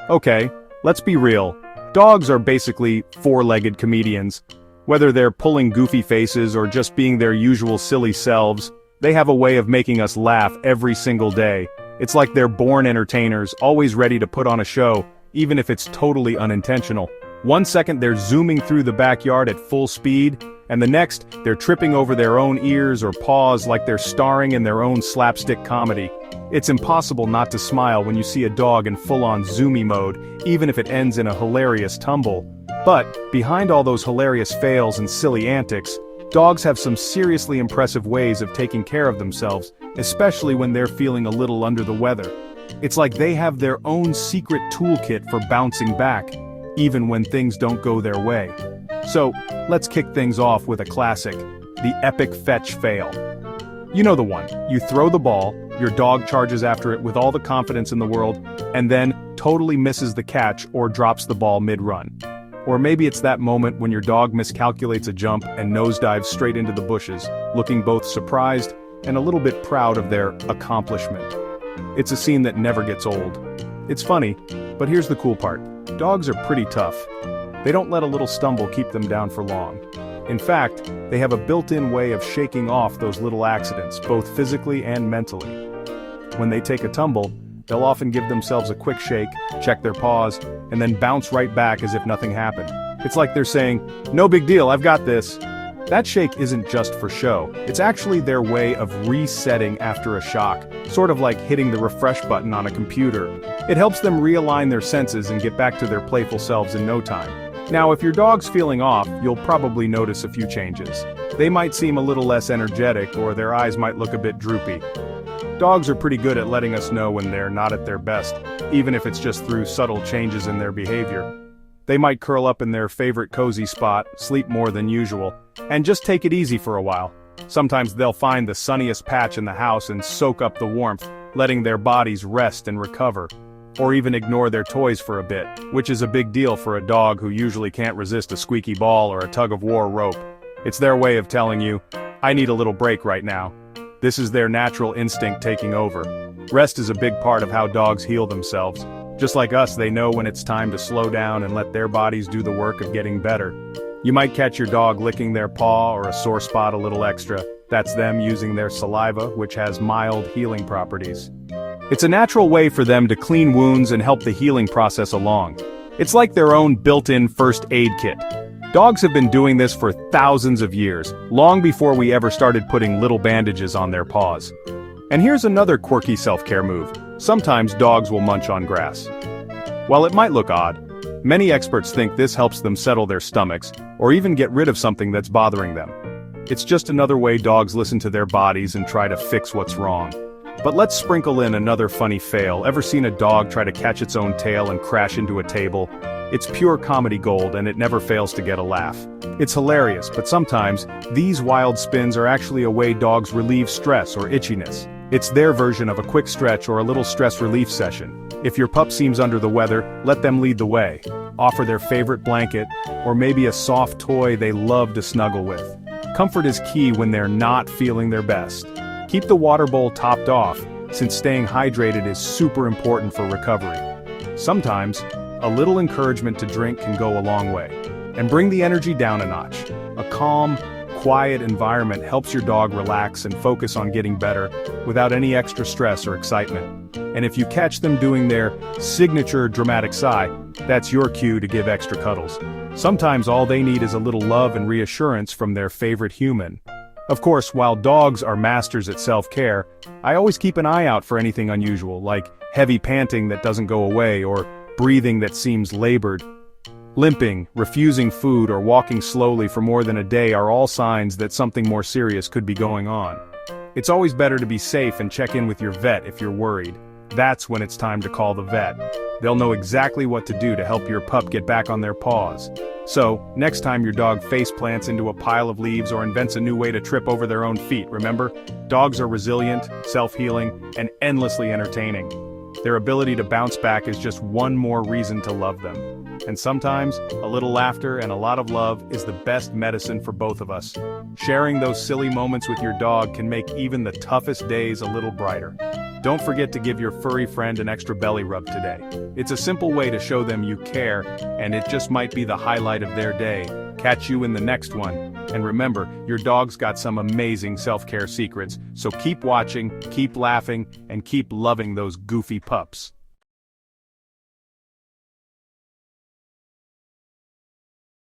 Okay, let's be real. Dogs are basically four-legged comedians. Whether they're pulling goofy faces or just being their usual silly selves, they have a way of making us laugh every single day. It's like they're born entertainers, always ready to put on a show, even if it's totally unintentional. One second they're zooming through the backyard at full speed, and the next, they're tripping over their own ears or paws like they're starring in their own slapstick comedy. It's impossible not to smile when you see a dog in full-on zoomy mode, even if it ends in a hilarious tumble. But, behind all those hilarious fails and silly antics, dogs have some seriously impressive ways of taking care of themselves, especially when they're feeling a little under the weather. It's like they have their own secret toolkit for bouncing back, even when things don't go their way. So, let's kick things off with a classic, the epic fetch fail. You know the one. You throw the ball, your dog charges after it with all the confidence in the world, and then totally misses the catch or drops the ball mid-run. Or maybe it's that moment when your dog miscalculates a jump and nosedives straight into the bushes, looking both surprised and a little bit proud of their accomplishment. It's a scene that never gets old. It's funny, but here's the cool part. Dogs are pretty tough. They don't let a little stumble keep them down for long. In fact, they have a built-in way of shaking off those little accidents, both physically and mentally. When they take a tumble, they'll often give themselves a quick shake, check their paws, and then bounce right back as if nothing happened. It's like they're saying, "No big deal, I've got this." That shake isn't just for show. It's actually their way of resetting after a shock, sort of like hitting the refresh button on a computer. It helps them realign their senses and get back to their playful selves in no time. Now, if your dog's feeling off, you'll probably notice a few changes. They might seem a little less energetic, or their eyes might look a bit droopy. Dogs are pretty good at letting us know when they're not at their best, even if it's just through subtle changes in their behavior. They might curl up in their favorite cozy spot, sleep more than usual, and just take it easy for a while. Sometimes they'll find the sunniest patch in the house and soak up the warmth, letting their bodies rest and recover. Or even ignore their toys for a bit, which is a big deal for a dog who usually can't resist a squeaky ball or a tug-of-war rope. It's their way of telling you, "I need a little break right now." This is their natural instinct taking over. Rest is a big part of how dogs heal themselves. Just like us, they know when it's time to slow down and let their bodies do the work of getting better. You might catch your dog licking their paw or a sore spot a little extra. That's them using their saliva, which has mild healing properties. It's a natural way for them to clean wounds and help the healing process along. It's like their own built-in first aid kit. Dogs have been doing this for thousands of years, long before we ever started putting little bandages on their paws. And here's another quirky self-care move. Sometimes dogs will munch on grass. While it might look odd, many experts think this helps them settle their stomachs, or even get rid of something that's bothering them. It's just another way dogs listen to their bodies and try to fix what's wrong. But let's sprinkle in another funny fail. Ever seen a dog try to catch its own tail and crash into a table? It's pure comedy gold, and it never fails to get a laugh. It's hilarious, but sometimes, these wild spins are actually a way dogs relieve stress or itchiness. It's their version of a quick stretch or a little stress relief session. If your pup seems under the weather, let them lead the way. Offer their favorite blanket, or maybe a soft toy they love to snuggle with. Comfort is key when they're not feeling their best. Keep the water bowl topped off, since staying hydrated is super important for recovery. Sometimes, a little encouragement to drink can go a long way. And bring the energy down a notch. A calm, quiet environment helps your dog relax and focus on getting better, without any extra stress or excitement. And if you catch them doing their signature dramatic sigh, that's your cue to give extra cuddles. Sometimes all they need is a little love and reassurance from their favorite human. Of course, while dogs are masters at self-care, I always keep an eye out for anything unusual, like heavy panting that doesn't go away or breathing that seems labored. Limping, refusing food, or walking slowly for more than a day are all signs that something more serious could be going on. It's always better to be safe and check in with your vet if you're worried. That's when it's time to call the vet. They'll know exactly what to do to help your pup get back on their paws. So, next time your dog face plants into a pile of leaves or invents a new way to trip over their own feet, remember, dogs are resilient, self-healing, and endlessly entertaining. Their ability to bounce back is just one more reason to love them. And sometimes, a little laughter and a lot of love is the best medicine for both of us. Sharing those silly moments with your dog can make even the toughest days a little brighter. Don't forget to give your furry friend an extra belly rub today. It's a simple way to show them you care, and it just might be the highlight of their day. Catch you in the next one. And remember, your dog's got some amazing self-care secrets, so keep watching, keep laughing, and keep loving those goofy pups.